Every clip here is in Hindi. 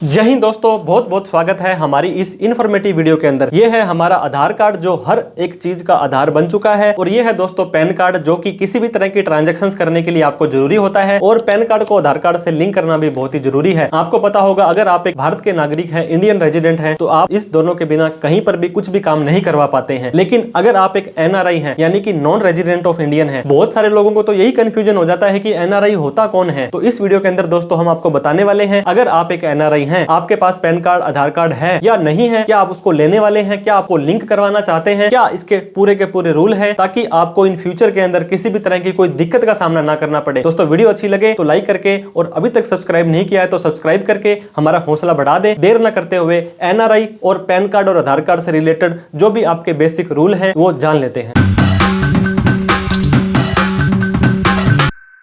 जय हिंद दोस्तों, बहुत बहुत स्वागत है हमारी इस इन्फॉर्मेटिव वीडियो के अंदर। ये है हमारा आधार कार्ड जो हर एक चीज का आधार बन चुका है। और ये है दोस्तों पैन कार्ड जो कि किसी भी तरह की ट्रांजैक्शंस करने के लिए आपको जरूरी होता है। और पैन कार्ड को आधार कार्ड से लिंक करना भी बहुत ही जरूरी है। आपको पता होगा, अगर आप एक भारत के नागरिक हैं, इंडियन रेजिडेंट हैं, तो आप इस दोनों के बिना कहीं पर भी कुछ भी काम नहीं करवा पाते हैं। लेकिन अगर आप एक एनआरआई हैं, यानी कि नॉन रेजिडेंट ऑफ इंडियन है, बहुत सारे लोगों को तो यही कंफ्यूजन हो जाता है कि एनआरआई होता कौन है। तो इस वीडियो के अंदर दोस्तों हम आपको बताने वाले हैं, अगर आप एक एनआरआई हैं, आपके पास पैन कार्ड आधार कार्ड है या नहीं है, क्या आप उसको लेने वाले हैं, क्या आपको लिंक करवाना चाहते हैं, क्या इसके पूरे के पूरे रूल हैं, ताकि आपको इन फ्यूचर के अंदर किसी भी तरह की कोई दिक्कत का सामना ना करना पड़े। दोस्तों वीडियो अच्छी लगे तो लाइक करके, और अभी तक सब्सक्राइब नहीं किया है तो सब्सक्राइब करके हमारा हौसला बढ़ा दे। देर ना करते हुए एनआरआई और पैन कार्ड और आधार कार्ड से रिलेटेड जो भी आपके बेसिक रूल हैं वो जान लेते हैं।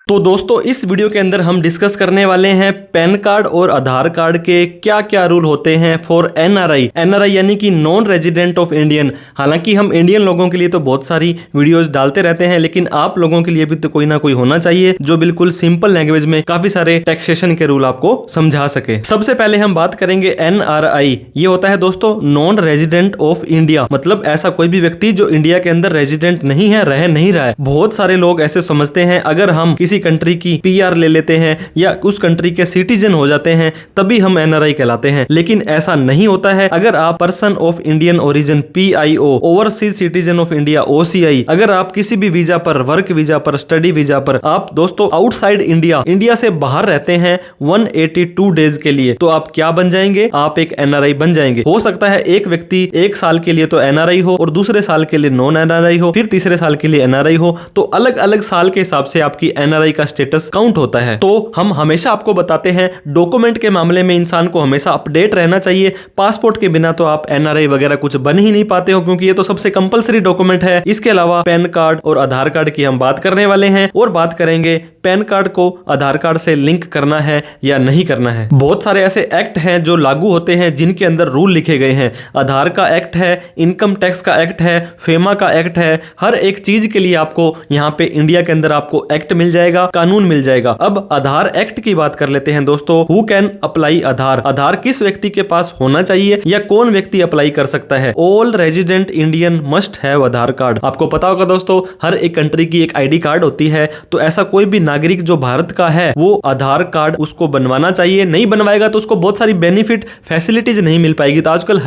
तो दोस्तों इस वीडियो के अंदर हम डिस्कस करने वाले हैं पैन कार्ड और आधार कार्ड के क्या क्या रूल होते हैं फॉर एनआरआई। एनआरआई यानी कि नॉन रेजिडेंट ऑफ इंडियन। हालांकि हम इंडियन लोगों के लिए तो बहुत सारी वीडियोस डालते रहते हैं, लेकिन आप लोगों के लिए भी तो कोई ना कोई होना चाहिए जो बिल्कुल सिंपल लैंग्वेज में काफी सारे टैक्सेशन के रूल आपको समझा सके। सबसे पहले हम बात करेंगे एनआरआई। ये होता है दोस्तों नॉन रेजिडेंट ऑफ इंडिया, मतलब ऐसा कोई भी व्यक्ति जो इंडिया के अंदर रेजिडेंट नहीं है, रह नहीं रहा है। बहुत सारे लोग ऐसे समझते हैं अगर हम किसी कंट्री की पीआर ले लेते हैं या उस कंट्री के सिटीजन हो जाते हैं तभी हम एनआरआई कहलाते हैं, लेकिन ऐसा नहीं होता है। अगर आप person of Indian origin PIO, overseas citizen of India OCI, अगर आप किसी भी वीजा पर, वर्क वीजा पर, स्टडी वीजा पर, आप दोस्तों आउटसाइड इंडिया, इंडिया से बाहर रहते हैं 182 डेज के लिए, तो आप क्या बन जाएंगे? आप एक एनआरआई बन जाएंगे। हो सकता है एक व्यक्ति एक साल के लिए तो एनआरआई हो और दूसरे साल के लिए नॉन एनआरआई हो, फिर तीसरे साल के लिए एनआरआई हो, तो अलग अलग साल के हिसाब से आपकी एनआरआई का स्टेटस काउंट होता है। तो हम हमेशा आपको बताते हैं डॉक्यूमेंट के मामले में इंसान को हमेशा अपडेट रहना चाहिए। पासपोर्ट के बिना तो आप एनआरआई वगैरह कुछ बन ही नहीं पाते हो, क्योंकि ये तो सबसे कंपलसरी डॉक्यूमेंट है। इसके अलावा पैन कार्ड और आधार कार्ड की हम बात करने वाले हैं और बात करेंगे पैन कार्ड को आधार कार्ड से लिंक करना है या नहीं करना है। बहुत सारे ऐसे एक्ट हैं जो लागू होते हैं जिनके अंदर रूल लिखे गए हैं। आधार का एक्ट है, इनकम टैक्स का एक्ट है, फेमा का एक्ट है। हर एक चीज के लिए आपको यहाँ पे इंडिया के अंदर आपको एक्ट मिल जाएगा, कानून मिल जाएगा। अब आधार एक्ट की बात कर लेते हैं दोस्तों। हु कैन अप्लाई आधार? आधार किस व्यक्ति के पास होना चाहिए या कौन व्यक्ति अप्लाई कर सकता है? All resident Indian must have Aadhaar card. आपको पता होगा दोस्तों, हर एक कंट्री की एक आईडी कार्ड होती है, तो ऐसा कोई भी नागरिक जो भारत का है वो आधार कार्ड उसको बनवाना चाहिए। नहीं बनवाएगा तो उसको बहुत सारी बेनिफिट फैसिलिटीज नहीं मिल पाएगी। तो आजकल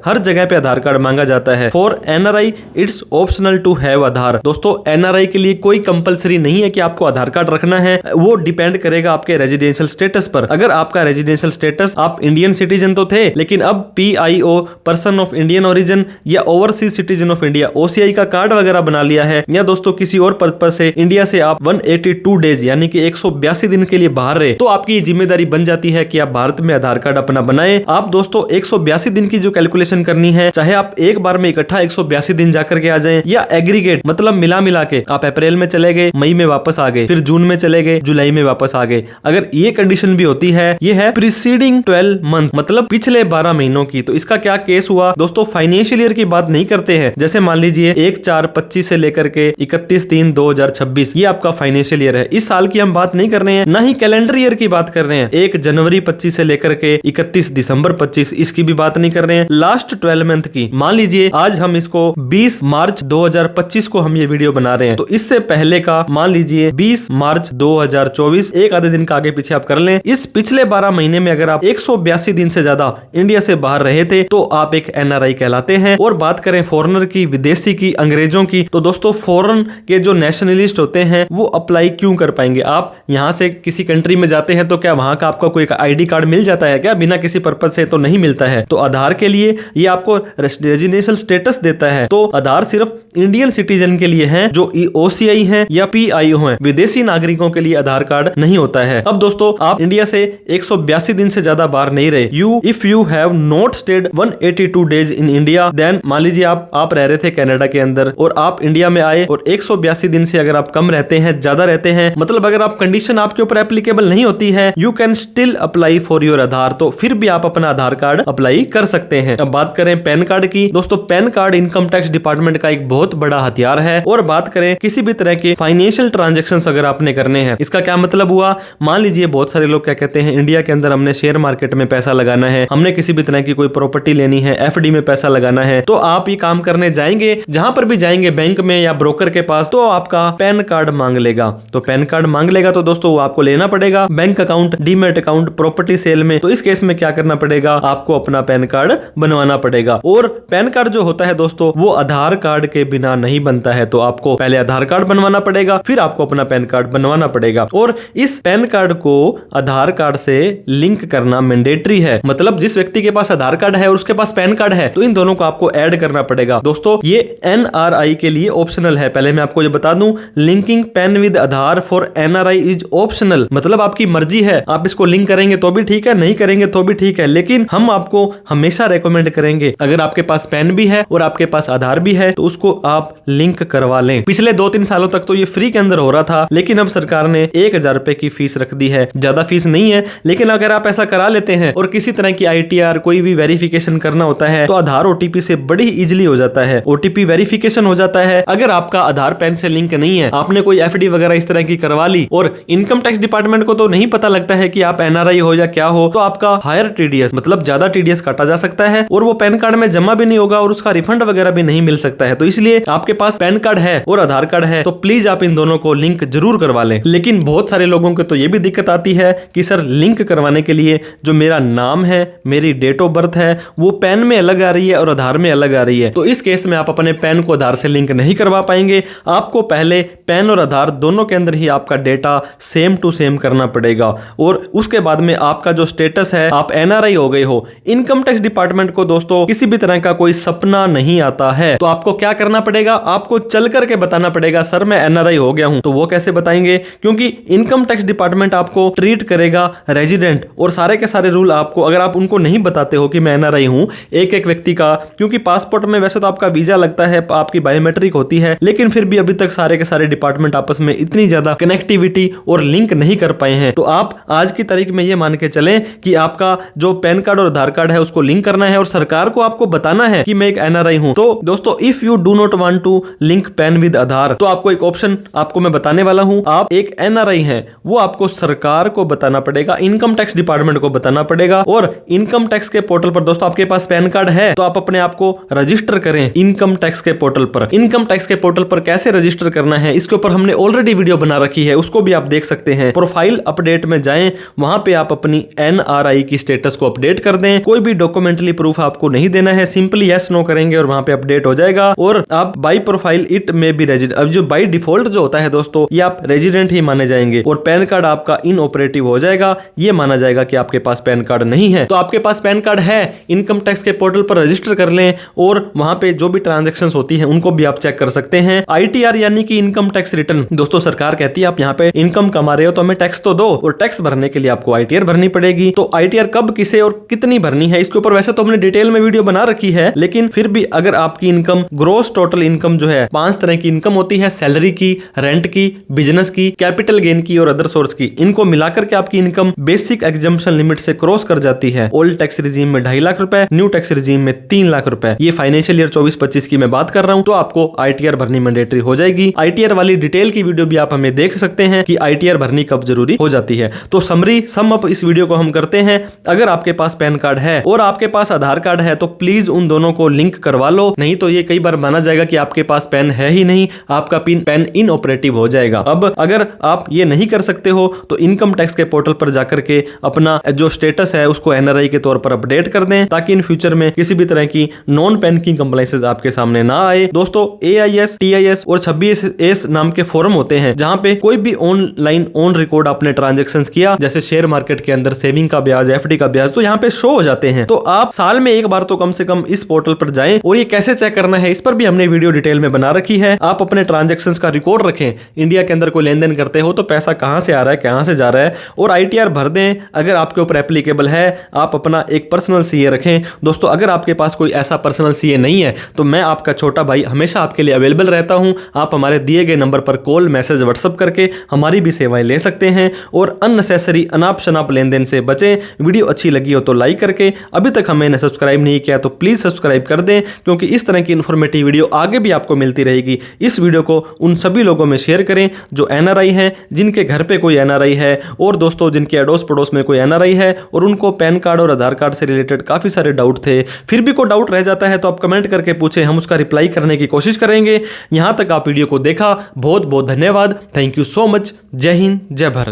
हर जगह पे आधार कार्ड मांगा जाता है। For NRI it's optional to have Aadhaar. दोस्तों एनआरआई के लिए कोई कंपलसरी नहीं है कि आपको आधार कार्ड रखना है, वो डिपेंड करेगा आपके रेजिडेंशियल स्टेटस पर। अगर आपका रेजिडेंशियल स्टेटस, आप इंडियन सिटीजन तो थे लेकिन अब PIO, person of Indian origin, या overseas citizen of India OCI का कार्ड वगैरह बना लिया है, या दोस्तों किसी और पर्पस से इंडिया से आप 182 डेज यानी कि 182 दिन के लिए बाहर रहे, तो आपकी जिम्मेदारी बन जाती है कि आप भारत में आधार कार्ड अपना बनाएं। आप दोस्तों 182 दिन की जो कैलकुलेशन करनी है, चाहे आप एक बार में इकट्ठा 182 दिन जाकर के आ जाएं या एग्रीगेट, मतलब मिला के आप अप्रैल में चले गए, मई में वापस आ गए, फिर जून में चले गए, जुलाई में वापस आ गए। अगर ये कंडीशन भी होती है, ये है प्रीसीडिंग 12 मंथ, मतलब पिछले 12 महीनों की, तो इसका क्या केस हुआ दोस्तों? फाइनेंशियल ईयर की बात नहीं करते हैं। जैसे मान लीजिए 1/4/25 से लेकर के 31/3/2026 ये आपका फाइनेंशियल ईयर है। इस साल की हम बात नहीं कर रहे हैं, ना ही कैलेंडर ईयर की बात कर रहे हैं। 1 जनवरी 25 से लेकर के 31 दिसंबर 25 इसकी भी बात नहीं कर रहे हैं। लास्ट 12 मंथ की, मान लीजिए आज हम इसको 20 मार्च 2025 को हम ये वीडियो बना रहे हैं, तो इससे पहले का मान लीजिए 20 मार्च 2024, एक आधे दिन का आगे पीछे आप कर लें। इस पिछले 12 महीने में अगर आप 182 दिन से ज्यादा इंडिया से बाहर रहे थे तो आप एक एनआरआई कहलाते हैं। और बात करें फॉरेनर की, विदेशी की, अंग्रेजों की, तो दोस्तों फॉरेन के जो नेशनलिस्ट होते हैं वो अप्लाई क्यों कर पाएंगे? आप यहां से किसी कंट्री में जाते हैं तो क्या वहां का आपका कोई आईडी कार्ड मिल जाता है क्या? बिना किसी पर्पज से तो नहीं मिलता है। तो आधार के लिए ये आपको रेजिडेंशियल स्टेटस देता है। तो आधार सिर्फ इंडियन सिटीजन के लिए है जो ओसीआई है या पीआईओ है। विदेशी नागरिकों के लिए आधार कार्ड नहीं होता है। अब दोस्तों आप इंडिया से 182 दिन से ज्यादा बाहर नहीं रहे, if you have not stayed 182 days in India, then मान लीजिए आप रह रहे थे कनाडा के अंदर और आप इंडिया में आए और 182 दिन से अगर आप कम रहते हैं, ज्यादा रहते हैं, मतलब अगर आप कंडीशन आपके ऊपर एप्लीकेबल नहीं होती है, you can still apply for your Aadhaar. तो फिर भी आप अपना आधार कार्ड अप्लाई कर सकते हैं। अब बात करें पैन कार्ड की, दोस्तों pan card income tax department का एक बहुत बड़ा हथियार है। और बात करें किसी भी तरह के फाइनेंशियल ट्रांजैक्शंस अगर आपने करने हैं। इसका क्या मतलब हुआ, मान लीजिए बहुत सारे लोग क्या कहते हैं, इंडिया के अंदर हमने शेयर मार्केट में पैसा लगाना है, हमने किसी भी तरह की कोई प्रॉपर्टी लेनी है, एफडी में पैसा लगाना है, तो आप ये काम करने जाएंगे, जहां पर भी जाएंगे बैंक में या ब्रोकर के पास, तो आपका पैन कार्ड मांग लेगा। तो पैन कार्ड मांग लेगा तो दोस्तों वो आपको लेना पड़ेगा, bank account, demat account, property sale में। तो इस केस में क्या करना पड़ेगा, आपको अपना पैन कार्ड बनवाना पड़ेगा। और पैन कार्ड जो होता है दोस्तों वो आधार कार्ड के बिना नहीं बनता है। तो आपको पहले आधार कार्ड बनवाना पड़ेगा, फिर आपको अपना पैन कार्ड बनवाना पड़ेगा। और इस पैन कार्ड को आधार कार्ड से लिंक करना मैंडेटरी है। मतलब जिस व्यक्ति के पास आधार कार्ड है और उसके पास पैन कार्ड है तो इन दोनों को आपको ऐड करना पड़ेगा। दोस्तों ये एनआरआई के लिए ऑप्शनल है। पहले मैं आपको ये बता दूं, linking pan with Aadhaar for NRI is optional. मतलब आपकी मर्जी है, आप इसको लिंक करेंगे तो भी ठीक है, नहीं करेंगे तो भी ठीक है, लेकिन हम आपको हमेशा रेकमेंड करेंगे अगर आपके पास पैन भी है और आपके पास आधार भी है तो उसको आप लिंक करवा लें। पिछले 2-3 सालों तक तो ये फ्री के अंदर हो रहा था, लेकिन अब सरकार ने 1000 रुपए की फीस रख दी है। ज्यादा फीस नहीं है, लेकिन अगर आप ऐसा करा लेते हैं और किसी तरह की आईटीआर कोई भी वेरिफिकेशन करना होता है तो आधार ओटीपी से बड़ी इजीली हो जाता है, ओटीपी वेरिफिकेशन हो जाता है। अगर आपका आधार पैन से लिंक नहीं है, आपने कोई एफडी वगैरह इस तरह की करवा ली और इनकम टैक्स डिपार्टमेंट को तो नहीं पता लगता है कि आप एनआरआई हो या क्या हो, तो आपका हायर टीडीएस मतलब ज्यादा टीडीएस काटा जा सकता है और वो पैन कार्ड में जमा भी नहीं होगा और उसका रिफंड वगैरह भी नहीं मिल सकता है। तो इसलिए आपके पास पैन कार्ड है और आधार कार्ड है तो प्लीज आप इन दोनों को लिंक जरूर करवा लें। लेकिन बहुत सारे लोगों को तो ये भी दिक्कत आती है कि सर लिंक करवाने के लिए जो मेरा नाम है, मेरी डेट ऑफ बर्थ है, वो पैन में अलग आ रही है और आधार में अलग आ रही है। तो इस केस में आप अपने पैन को आधार से लिंक नहीं करवा पाएंगे। आपको पहले पैन और आधार दोनों के अंदर ही आपका डेटा सेम टू सेम करना पड़ेगा और उसके बाद में आपका जो स्टेटस है, आप एनआरआई हो गए हो। इनकम टैक्स डिपार्टमेंट को दोस्तों किसी भी तरह का कोई सपना नहीं आता है। तो आपको क्या करना पड़ेगा, आपको चल करके बताना पड़ेगा सर मैं एनआरआई हो गया हूं। तो वो कैसे बताएंगे, क्योंकि इनकम टैक्स डिपार्टमेंट आपको ट्रीट करेगा रेजिडेंट और सारे के सारे रूल आपको, अगर आप उनको नहीं बताते हो कि मैं एनआरआई हूं, एक एक व्यक्ति का, क्योंकि पासपोर्ट में वैसे तो आपका वीजा लगता है, आपकी बायोमेट्रिक होती है, लेकिन फिर भी अभी तक सारे के सारे डिपार्टमेंट आपस में इतनी ज्यादा कनेक्टिविटी और लिंक नहीं कर पाए हैं। तो आप आज की तारीख में ये मान के चलें कि आपका जो पैन कार्ड और आधार कार्ड है उसको लिंक करना है और सरकार को आपको बताना है कि मैं एक एनआरआई हूं। तो दोस्तों if you do not want to link PAN with Aadhaar, तो आपको एक ऑप्शन आपको मैं बताने वाला हूं। आप एक एनआरआई हैं, वो आपको सरकार को बताना पड़ेगा, इनकम टैक्स डिपार्टमेंट को बताना पड़ेगा। और इनकम टैक्स के पोर्टल पर दोस्तों आपके पास पैन कार्ड है तो आप अपने आप को रजिस्टर करें इनकम टैक्स के पोर्टल पर। इनकम टैक्स के पोर्टल पर कैसे रजिस्टर करना है इसके ऊपर हमने ऑलरेडी वीडियो बना रखी है, उसको भी आप देख सकते हैं। प्रोफाइल अपडेट में जाएं, वहां पे आप अपनी एनआरआई की स्टेटस को अपडेट कर दें। कोई भी डॉक्यूमेंटली प्रूफ आपको नहीं देना है, सिंपली यस नो करेंगे और वहां पे अपडेट हो जाएगा। और आप बाई प्रोफाइल इट में भी रेजिडेंट, अब जो बाई डिफॉल्ट जो होता है दोस्तों ये आप रेजिडेंट ही माने जाएंगे और पैन कार्ड आपका इनऑपरेटिव हो जाएगा, ये माना जाएगा कि आपके पास पैन कार्ड नहीं है। तो आपके पास पैन कार्ड है, इनकम टैक्स के पोर्टल पर रजिस्टर कर लें और वहां पे जो भी ट्रांजैक्शंस होती हैं उनको भी आप चेक कर सकते हैं। आईटीआर यानी कि इनकम टैक्स रिटर्न, दोस्तों सरकार कहती है आप यहाँ पे इनकम कमा रहे हो तो हमें टैक्स तो दो, और टैक्स भरने के लिए आपको आईटीआर भरनी पड़ेगी। तो आईटीआर कब, किसे और कितनी भरनी है इसके ऊपर वैसे तो हमने डिटेल में वीडियो बना रखी है, लेकिन फिर भी अगर आपकी इनकम ग्रोस टोटल इनकम जो है 5 तरह की इनकम होती है, सैलरी की, रेंट की, बिजनेस की, कैपिटल गेन की और अदर सोर्स की, इनको मिलाकर के आपकी इनकम बेसिक एग्जम्पशन लिमिट से क्रॉस कर जाती है। ओल्ड टैक्स रिजीम में 2.5 लाख रुपए, न्यू टैक्स रिजीम में 3 लाख रुपए, ये फाइनेंशियल ईयर 24-25 की मैं बात कर रहा हूं, तो आपको आईटीआर भरनी मैंडेटरी हो जाएगी। आईटीआर वाली डिटेल की वीडियो भी आप हमें देख सकते हैं कि आईटीआर भरनी कब जरूरी हो जाती है। तो समरी सम अप इस वीडियो को हम करते हैं, अगर आपके पास पैन कार्ड है और आपके पास आधार कार्ड है तो प्लीज उन दोनों को लिंक करवा लो, नहीं तो ये कई बार माना जाएगा कि आपके पास पैन है ही नहीं, आपका पैन इनऑपरेटिव हो जाएगा। अब अगर आप ये नहीं कर सकते हो तो इनकम टैक्स के पोर्टल पर जाकर के अपना जो स्टेटस है उसको एनआरआई के तौर पर अपडेट कर दें, ताकि इन फ्यूचर में किसी भी तरह की नॉन पैन की कंप्लाइंसेस आपके सामने ना आए। दोस्तों AIS, TIS और 26S नाम के फोरम होते हैं जहां पे कोई भी ऑनलाइन ऑन रिकॉर्ड आपने ट्रांजैक्शंस किया, जैसे शेयर मार्केट के अंदर सेविंग का ब्याज, एफडी का ब्याज, तो यहाँ पे शो हो जाते हैं। तो आप साल में एक बार तो कम से कम इस पोर्टल पर जाएं और ये कैसे चेक करना है इस पर भी हमने वीडियो डिटेल में बना रखी है। आप अपने ट्रांजैक्शंस का रिकॉर्ड रखें, इंडिया के अंदर कोई लेन देन करते हो तो पैसा कहां से आ रहा है, कहां से जा रहा है, और आईटीआर भर दें अगर आपके ऊपर एप्लीकेबल है। आप अपना एक पर्सनल सीए रखें। दोस्तों अगर आपके पास कोई ऐसा पर्सनल सीए नहीं है तो मैं आपका छोटा भाई हमेशा आपके लिए अवेलेबल रहता हूं। आप हमारे दिए गए नंबर पर कॉल, मैसेज, व्हाट्सएप करके हमारी भी सेवाएं ले सकते हैं और अननेसेसरी अनाप शनाप लेन देन से बचें। वीडियो अच्छी लगी हो तो लाइक करके, अभी तक हमें सब्सक्राइब नहीं किया तो प्लीज सब्सक्राइब कर दें, क्योंकि इस तरह की इंफॉर्मेटिव वीडियो आगे भी आपको मिलती रहेगी। इस वीडियो को उन सभी लोगों में शेयर करें जो एनआरआई हैं, जिनके घर पे कोई एनआरआई है और दोस्तों जिनके अड़ोस पड़ोस में कोई एनआरआई है और उनको पैन कार्ड और आधार कार्ड से रिलेटेड काफ़ी सारे डाउट थे, फिर भी कोई डाउट रह जाता है तो आप कमेंट करके पूछें, हम उसका रिप्लाई करने की कोशिश करेंगे। यहाँ तक आप वीडियो को देखा, बहुत बहुत धन्यवाद। Thank you so much. जय हिंद, जय भारत।